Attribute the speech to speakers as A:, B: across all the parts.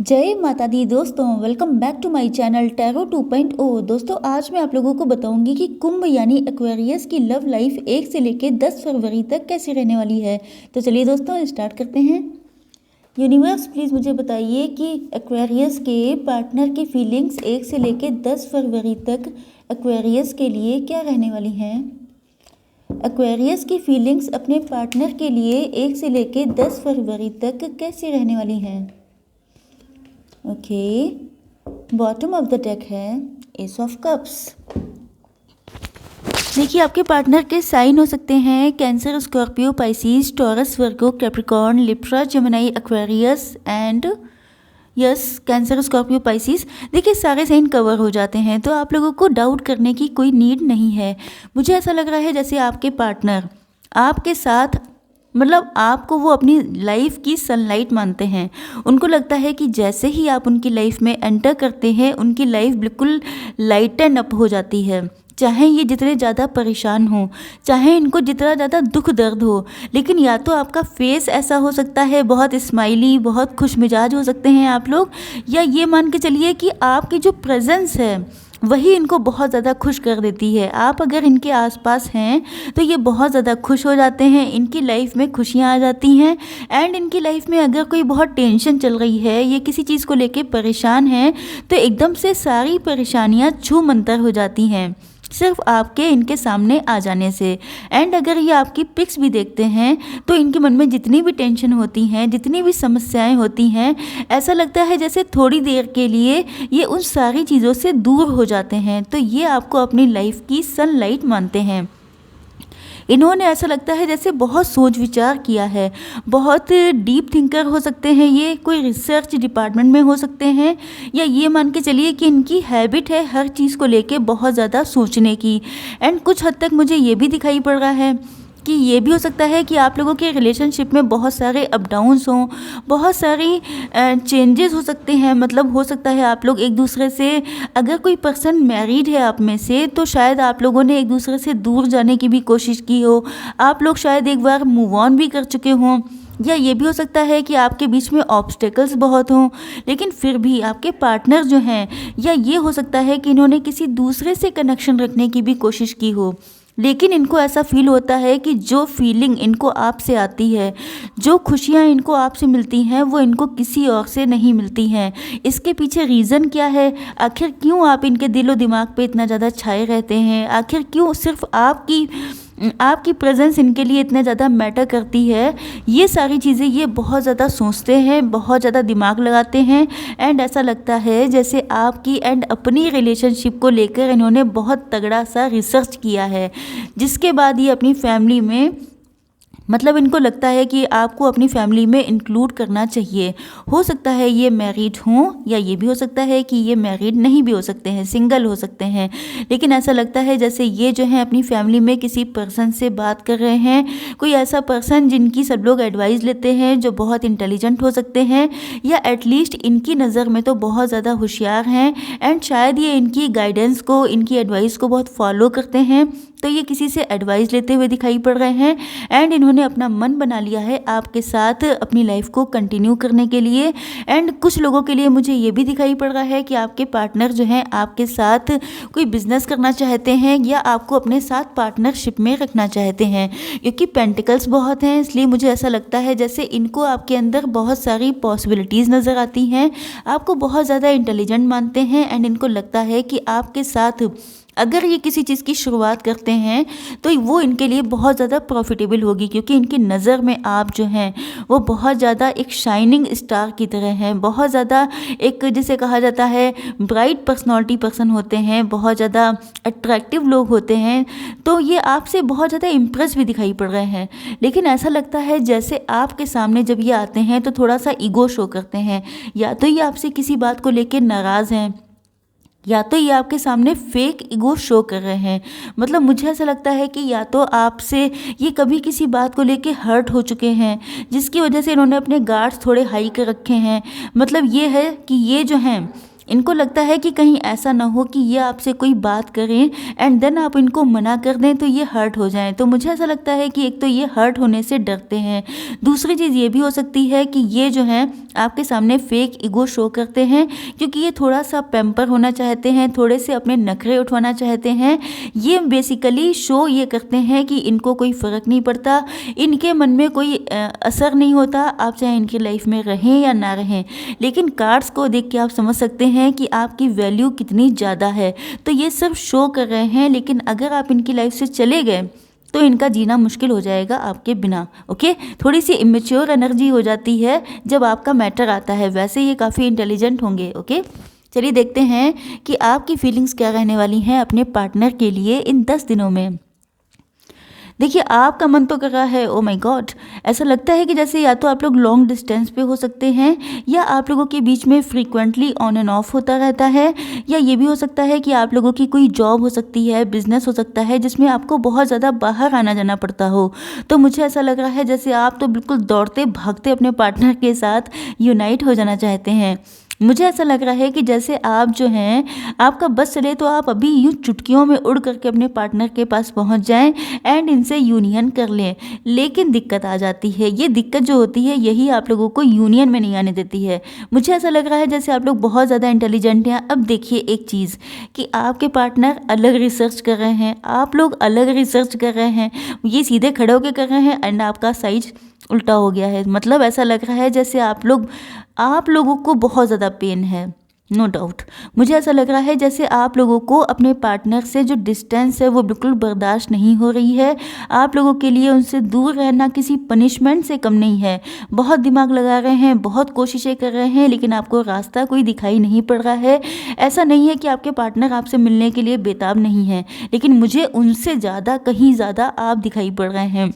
A: जय माता दी दोस्तों, welcome back to my channel tarot 2.0। दोस्तों आज मैं आप लोगों को बताऊंगी कि कुंभ यानी एक्वेरियस की लव लाइफ 1 से लेकर 10 फरवरी तक कैसी रहने वाली है। तो चलिए दोस्तों स्टार्ट करते हैं। यूनिवर्स प्लीज़ मुझे बताइए कि एक्वेरियस के पार्टनर की फीलिंग्स 1 से लेकर 10 फरवरी तक एक्वेरियस के लिए क्या रहने वाली हैं। एक्वेरियस की फीलिंग्स अपने पार्टनर के लिए 1 से लेकर 10 फरवरी तक कैसी रहने वाली हैं। Okay, bottom of the deck है एस ऑफ कप्स। देखिए आपके पार्टनर के साइन हो सकते हैं cancer, Scorpio, Pisces, taurus, Virgo, Capricorn, Libra, Gemini, Aquarius and yes cancer, Scorpio, Pisces. देखिए सारे साइन कवर हो जाते हैं तो आप लोगों को डाउट करने की कोई नीड नहीं है। मुझे ऐसा लग रहा है जैसे आपके पार्टनर आपके साथ आपको वो अपनी लाइफ की सनलाइट मानते हैं। उनको लगता है कि जैसे ही आप उनकी लाइफ में एंटर करते हैं उनकी लाइफ बिल्कुल लाइटन अप हो जाती है। चाहे ये जितने ज़्यादा परेशान हो, चाहे इनको जितना ज़्यादा दुख दर्द हो, लेकिन या तो आपका फेस ऐसा हो सकता है बहुत स्माइली, बहुत खुश मिजाज हो सकते हैं आप लोग, या ये मान के चलिए कि आपकी जो प्रेजेंस है वही इनको बहुत ज़्यादा खुश कर देती है। आप अगर इनके आसपास हैं तो ये बहुत ज़्यादा खुश हो जाते हैं, इनकी लाइफ में खुशियाँ आ जाती हैं। एंड इनकी लाइफ में अगर कोई बहुत टेंशन चल रही है, ये किसी चीज़ को लेके परेशान है, तो एकदम से सारी परेशानियाँ छू मंतर हो जाती हैं सिर्फ आपके इनके सामने आ जाने से। एंड अगर ये आपकी पिक्स भी देखते हैं तो इनके मन में जितनी भी टेंशन होती हैं, जितनी भी समस्याएं होती हैं, ऐसा लगता है जैसे थोड़ी देर के लिए ये उन सारी चीज़ों से दूर हो जाते हैं। तो ये आपको अपनी लाइफ की सनलाइट मानते हैं। इन्होंने ऐसा लगता है जैसे बहुत सोच विचार किया है, बहुत डीप थिंकर हो सकते हैं, ये कोई रिसर्च डिपार्टमेंट में हो सकते हैं, या ये मान के चलिए कि इनकी हैबिट है हर चीज़ को लेके बहुत ज़्यादा सोचने की। एंड कुछ हद तक मुझे ये भी दिखाई पड़ रहा है कि ये भी हो सकता है कि आप लोगों के रिलेशनशिप में बहुत सारे अप डाउन्स हों, बहुत सारी चेंजेस हो सकते हैं। हो सकता है आप लोग एक दूसरे से, अगर कोई पर्सन मैरिड है आप में से, तो शायद आप लोगों ने एक दूसरे से दूर जाने की भी कोशिश की हो। आप लोग शायद एक बार मूव ऑन भी कर चुके हों, या ये भी हो सकता है कि आपके बीच में ऑब्स्टेकल्स बहुत हों, लेकिन फिर भी आपके पार्टनर जो हैं, या ये हो सकता है कि इन्होंने किसी दूसरे से कनेक्शन रखने की भी कोशिश की हो, लेकिन इनको ऐसा फील होता है कि जो फीलिंग इनको आपसे आती है, जो खुशियाँ इनको आपसे मिलती हैं, वो इनको किसी और से नहीं मिलती हैं। इसके पीछे रीज़न क्या है? आखिर क्यों आप इनके दिलो दिमाग पे इतना ज़्यादा छाए रहते हैं? आखिर क्यों सिर्फ आपकी प्रेजेंस इनके लिए इतना ज़्यादा मैटर करती है? ये सारी चीज़ें ये बहुत ज़्यादा सोचते हैं, बहुत ज़्यादा दिमाग लगाते हैं। एंड ऐसा लगता है जैसे आपकी एंड अपनी रिलेशनशिप को लेकर इन्होंने बहुत तगड़ा सा रिसर्च किया है, जिसके बाद ये अपनी फैमिली में इनको लगता है कि आपको अपनी फैमिली में इंक्लूड करना चाहिए। हो सकता है ये मैरिड हों, या ये भी हो सकता है कि ये मैरिड नहीं भी हो सकते हैं, सिंगल हो सकते हैं, लेकिन ऐसा लगता है जैसे ये जो है अपनी फैमिली में किसी पर्सन से बात कर रहे हैं, कोई ऐसा पर्सन जिनकी सब लोग एडवाइस लेते हैं, जो बहुत इंटेलिजेंट हो सकते हैं, या एटलीस्ट इनकी नज़र में तो बहुत ज़्यादा होशियार हैं। एंड शायद ये इनकी गाइडेंस को, इनकी एडवाइस को बहुत फॉलो करते हैं, तो ये किसी से एडवाइस लेते हुए दिखाई पड़ रहे हैं। एंड इन्होंने अपना मन बना लिया है आपके साथ अपनी लाइफ को कंटिन्यू करने के लिए। एंड कुछ लोगों के लिए मुझे ये भी दिखाई पड़ रहा है कि आपके पार्टनर जो हैं आपके साथ कोई बिजनेस करना चाहते हैं, या आपको अपने साथ पार्टनरशिप में रखना चाहते हैं। क्योंकि पेंटिकल्स बहुत हैं, इसलिए मुझे ऐसा लगता है जैसे इनको आपके अंदर बहुत सारी पॉसिबिलिटीज़ नज़र आती हैं, आपको बहुत ज़्यादा इंटेलिजेंट मानते हैं। एंड इनको लगता है कि आपके साथ अगर ये किसी चीज़ की शुरुआत करते हैं तो वो इनके लिए बहुत ज़्यादा प्रॉफिटेबल होगी, क्योंकि इनकी नज़र में आप जो हैं वो बहुत ज़्यादा एक शाइनिंग स्टार की तरह हैं, बहुत ज़्यादा एक जिसे कहा जाता है ब्राइट पर्सनालिटी पर्सन होते हैं, बहुत ज़्यादा अट्रैक्टिव लोग होते हैं। तो ये आपसे बहुत ज़्यादा इम्प्रेस भी दिखाई पड़ रहे हैं, लेकिन ऐसा लगता है जैसे आपके सामने जब ये आते हैं तो थोड़ा सा ईगो शो करते हैं, या तो ये आपसे किसी बात को लेकर नाराज़ हैं, या तो ये आपके सामने फेक ईगो शो कर रहे हैं। मुझे ऐसा लगता है कि या तो आपसे ये कभी किसी बात को लेके हर्ट हो चुके हैं, जिसकी वजह से इन्होंने अपने गार्ड्स थोड़े हाई कर रखे हैं। ये है कि ये जो हैं इनको लगता है कि कहीं ऐसा ना हो कि ये आपसे कोई बात करें एंड देन आप इनको मना कर दें तो ये हर्ट हो जाएं। तो मुझे ऐसा लगता है कि एक तो ये हर्ट होने से डरते हैं, दूसरी चीज़ ये भी हो सकती है कि ये जो है आपके सामने फेक ईगो शो करते हैं, क्योंकि ये थोड़ा सा पैम्पर होना चाहते हैं, थोड़े से अपने नखरे उठवाना चाहते हैं। ये बेसिकली शो ये करते हैं कि इनको कोई फ़र्क नहीं पड़ता, इनके मन में कोई असर नहीं होता, आप चाहे इनकी लाइफ में रहें या ना रहें। लेकिन कार्ड्स को देख के आप समझ सकते हैं कि आपकी वैल्यू कितनी ज़्यादा है। तो ये सब शो कर रहे हैं, लेकिन अगर आप इनकी लाइफ से चले गए तो इनका जीना मुश्किल हो जाएगा आपके बिना। ओके, थोड़ी सी इमेच्योर एनर्जी हो जाती है जब आपका मैटर आता है। वैसे ये काफ़ी इंटेलिजेंट होंगे। ओके, चलिए देखते हैं कि आपकी फीलिंग्स क्या रहने वाली हैं अपने पार्टनर के लिए इन 10 दिनों में। देखिए, आपका मन तो कर रहा है, ओ माय गॉड, ऐसा लगता है कि जैसे या तो आप लोग लॉन्ग डिस्टेंस पे हो सकते हैं, या आप लोगों के बीच में फ्रीक्वेंटली ऑन एंड ऑफ होता रहता है, या ये भी हो सकता है कि आप लोगों की कोई जॉब हो सकती है, बिजनेस हो सकता है जिसमें आपको बहुत ज़्यादा बाहर आना जाना पड़ता हो। तो मुझे ऐसा लग रहा है जैसे आप तो बिल्कुल दौड़ते भागते अपने पार्टनर के साथ यूनाइट हो जाना चाहते हैं। मुझे ऐसा लग रहा है कि जैसे आप जो हैं, आपका बस चले तो आप अभी यूँ चुटकियों में उड़ करके अपने पार्टनर के पास पहुंच जाएं एंड इनसे यूनियन कर लें। लेकिन दिक्कत आ जाती है, ये दिक्कत जो होती है यही आप लोगों को यूनियन में नहीं आने देती है। मुझे ऐसा लग रहा है जैसे आप लोग बहुत ज़्यादा इंटेलिजेंट हैं। अब देखिए एक चीज़ कि आपके पार्टनर अलग रिसर्च कर रहे हैं, आप लोग अलग रिसर्च कर रहे हैं, ये सीधे खड़े होकर कर रहे हैं एंड आपका साइज उल्टा हो गया है। मतलब ऐसा लग रहा है जैसे आप लोगों को बहुत ज़्यादा पेन है। नो डाउट, मुझे ऐसा लग रहा है जैसे आप लोगों को अपने पार्टनर से जो डिस्टेंस है वो बिल्कुल बर्दाश्त नहीं हो रही है। आप लोगों के लिए उनसे दूर रहना किसी पनिशमेंट से कम नहीं है। बहुत दिमाग लगा रहे हैं, बहुत कोशिशें कर रहे हैं, लेकिन आपको रास्ता कोई दिखाई नहीं पड़ रहा है। ऐसा नहीं है कि आपके पार्टनर आपसे मिलने के लिए बेताब नहीं है, लेकिन मुझे उनसे ज़्यादा, कहीं ज़्यादा आप दिखाई पड़ रहे हैं।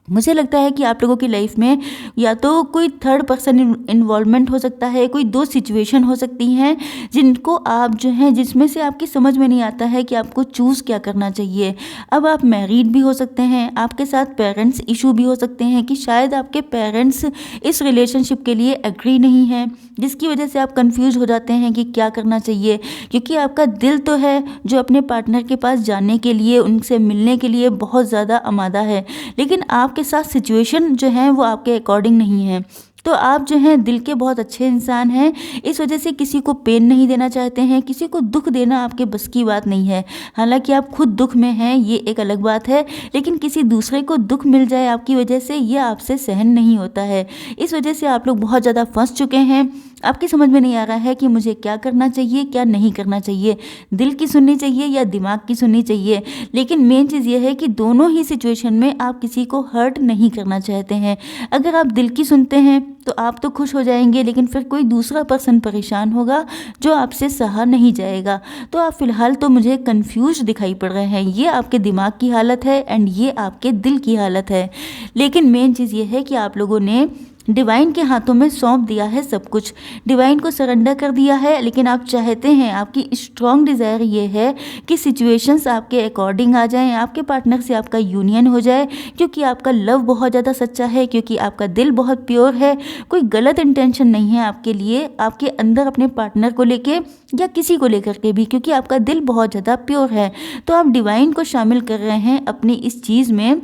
A: मुझे लगता है कि आप लोगों की लाइफ में या तो कोई थर्ड पर्सन इन्वॉल्वमेंट हो सकता है, कोई 2 सिचुएशन हो सकती हैं जिनको आप जो हैं, जिसमें से आपकी समझ में नहीं आता है कि आपको चूज़ क्या करना चाहिए। अब आप मैरिड भी हो सकते हैं, आपके साथ पेरेंट्स इशू भी हो सकते हैं कि शायद आपके पेरेंट्स इस रिलेशनशिप के लिए एग्री नहीं हैं, जिसकी वजह से आप कंफ्यूज हो जाते हैं कि क्या करना चाहिए। क्योंकि आपका दिल तो है जो अपने पार्टनर के पास जाने के लिए, उनसे मिलने के लिए बहुत ज़्यादा आमादा है, लेकिन आपके साथ सिचुएशन जो है वो आपके अकॉर्डिंग नहीं है। तो आप जो हैं दिल के बहुत अच्छे इंसान हैं, इस वजह से किसी को पेन नहीं देना चाहते हैं, किसी को दुख देना आपके बस की बात नहीं है। हालांकि आप खुद दुख में हैं, ये एक अलग बात है, लेकिन किसी दूसरे को दुख मिल जाए आपकी वजह से, ये आपसे सहन नहीं होता है। इस वजह से आप लोग बहुत ज़्यादा फंस चुके हैं। आपकी समझ में नहीं आ रहा है कि मुझे क्या करना चाहिए, क्या नहीं करना चाहिए, दिल की सुननी चाहिए या दिमाग की सुननी चाहिए। लेकिन मेन चीज़ ये है कि दोनों ही सिचुएशन में आप किसी को हर्ट नहीं करना चाहते हैं। अगर आप दिल की सुनते हैं तो आप तो खुश हो जाएंगे, लेकिन फिर कोई दूसरा पर्सन परेशान होगा जो आपसे सहा नहीं जाएगा। तो आप फिलहाल तो मुझे कंफ्यूज दिखाई पड़ रहे हैं। ये आपके दिमाग की हालत है एंड ये आपके दिल की हालत है। लेकिन मेन चीज़ ये है कि आप लोगों ने डिवाइन के हाथों में सौंप दिया है सब कुछ, डिवाइन को सरेंडर कर दिया है। लेकिन आप चाहते हैं, आपकी स्ट्रॉन्ग डिज़ायर ये है कि सिचुएशंस आपके अकॉर्डिंग आ जाएं, आपके पार्टनर से आपका यूनियन हो जाए, क्योंकि आपका लव बहुत ज़्यादा सच्चा है, क्योंकि आपका दिल बहुत प्योर है। कोई गलत इंटेंशन नहीं है आपके लिए, आपके अंदर अपने पार्टनर को लेके या किसी को लेकर के भी, क्योंकि आपका दिल बहुत ज़्यादा प्योर है। तो आप डिवाइन को शामिल कर रहे हैं अपनी इस चीज़ में,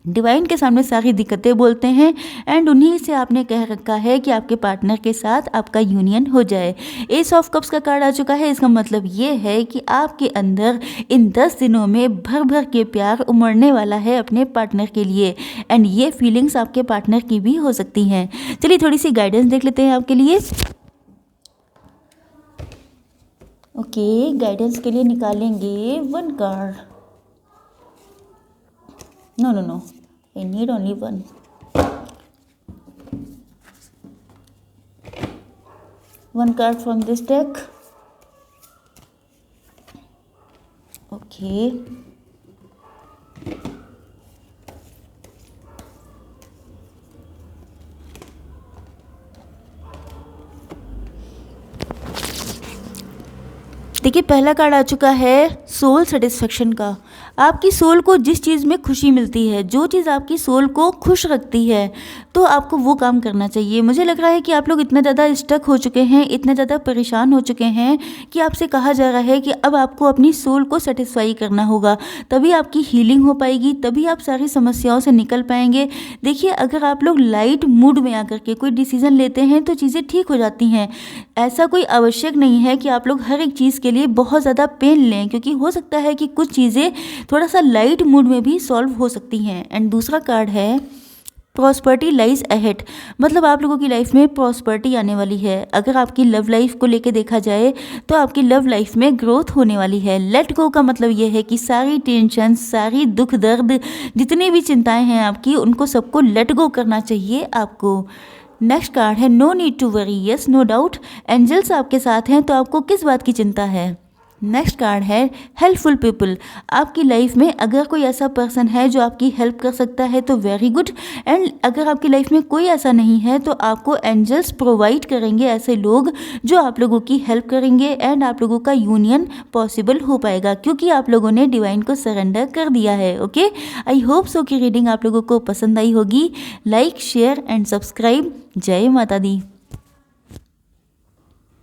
A: डिवाइन के सामने सारी दिक्कतें बोलते हैं एंड उन्हीं से आपने कह रखा है कि आपके पार्टनर के साथ आपका यूनियन हो जाए। एस ऑफ कप्स का कार्ड आ चुका है। इसका मतलब ये है कि आपके अंदर इन 10 दिनों में भर भर के प्यार उमड़ने वाला है अपने पार्टनर के लिए एंड ये फीलिंग्स आपके पार्टनर की भी हो सकती हैं। चलिए थोड़ी सी गाइडेंस देख लेते हैं आपके लिए। ओके, गाइडेंस के लिए निकालेंगे 1 card. No, I need only 1. One card from this deck. Okay. देखिए, पहला कार्ड आ चुका है सोल सेटिस्फेक्शन का। आपकी सोल को जिस चीज़ में खुशी मिलती है, जो चीज़ आपकी सोल को खुश रखती है, तो आपको वो काम करना चाहिए। मुझे लग रहा है कि आप लोग इतना ज़्यादा स्टक हो चुके हैं, इतने ज़्यादा परेशान हो चुके हैं कि आपसे कहा जा रहा है कि अब आपको अपनी सोल को सेटिस्फाई करना होगा, तभी आपकी हीलिंग हो पाएगी, तभी आप सारी समस्याओं से निकल पाएंगे। देखिए, अगर आप लोग लाइट मूड में आकर के कोई डिसीज़न लेते हैं तो चीज़ें ठीक हो जाती हैं। ऐसा कोई आवश्यक नहीं है कि आप लोग हर एक चीज़ के लिए बहुत ज़्यादा पेन लें, क्योंकि हो सकता है कि कुछ चीज़ें थोड़ा सा लाइट मूड में भी सॉल्व हो सकती हैं। एंड दूसरा कार्ड है प्रॉस्पर्टी लाइज अहेड, मतलब आप लोगों की लाइफ में प्रॉस्पर्टी आने वाली है। अगर आपकी लव लाइफ को लेके देखा जाए तो आपकी लव लाइफ में ग्रोथ होने वाली है। लेट गो का मतलब ये है कि सारी टेंशन, सारी दुख दर्द, जितनी भी चिंताएं हैं आपकी, उनको सबको लेट गो करना चाहिए आपको। नेक्स्ट कार्ड है no need to worry, yes no doubt angels आपके साथ हैं, तो आपको किस बात की चिंता है। नेक्स्ट कार्ड है हेल्पफुल पीपल, आपकी लाइफ में अगर कोई ऐसा पर्सन है जो आपकी हेल्प कर सकता है तो वेरी गुड, एंड अगर आपकी लाइफ में कोई ऐसा नहीं है तो आपको एंजल्स प्रोवाइड करेंगे ऐसे लोग जो आप लोगों की हेल्प करेंगे, एंड आप लोगों का यूनियन पॉसिबल हो पाएगा क्योंकि आप लोगों ने डिवाइन को सरेंडर कर दिया है। ओके, आई होप सो कि रीडिंग आप लोगों को पसंद आई होगी। Like, share and subscribe. जय माता दी।